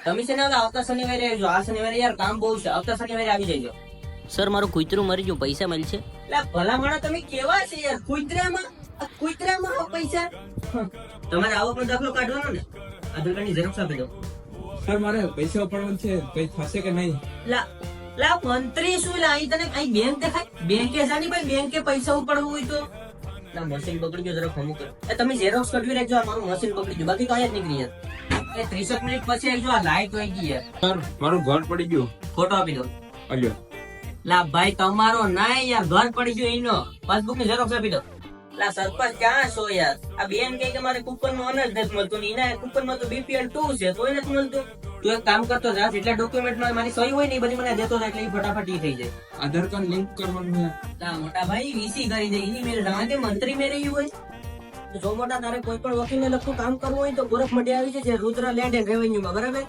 તમે છે ને હવે આવતા શનિવારે આવજો. આ શનિવારે યાર કામ બહુ છે. આવતા શનિવારે આવી જજો. સર મારું કૂતરું મરી ગયું, પૈસા મળશે? એટલે ભલા માણસ તમે કેવા છે યાર? કુતરામાં પૈસા? તમારે આવકનો દાખલો કાઢવાનો ને? આધાર કાર્ડની ઝેરોક્ષ આપી દો. સર મારે પૈસા ઉપાડવાનું છે, કઈ થશે કે નહીં? લા મંત્રી શું લા અહીં તને અહીં બેંક દેખાય? બેંકે જાની ભાઈ, બેંકે પૈસા ઉપાડવું હોય તો લા મશીન બગડી ગયો, જરા ફોન કર. તમે ઝેરોક્ષ કઢવી રાખજો. આ મારું મશીન બગડી ગયું, બાકી તો અહીંયા જ નીકળી યાર. 30 મિનિટ પછી આવજો. આ લાઈટ વહી ગઈ યાર. સર મારું ઘર પડી ગયું. ફોટો આપી દો. અલ્યો લા ભાઈ તમારો ના યાર, ઘર પડી ગયો એનો. પાસબુક ની ઝેરોક્ષ આપી દો. લા સરપંચ ક્યાં છો યાર? આ બેન કહે કે મારે કૂપન નું અનાજ નથી મળતું ને એના કૂપન માં તો BPL 2 છે તોય નથી મળતું. તું એક કામ કરતો જા, જેટલા ડોક્યુમેન્ટ માં મારી સહી હોય ને એ બધી મને દેતો જા, એટલે ઈ ફટાફટ ઈ થઈ જાય. આધાર કાર્ડ લિંક કરવાનું છે. લા મોટા ભાઈ વીસી કરી દે. એની મેરે રાતે મંત્રી મેરે ઈ હોય તો જો મોટા તારે કોઈ પણ વકીલ ને લગતું કામ કરવું હોય તો ગોરખ મંડી આવી છે, જે રુદ્ર લેન્ડ એન્ડ રેવન્યુ માં, બરાબર?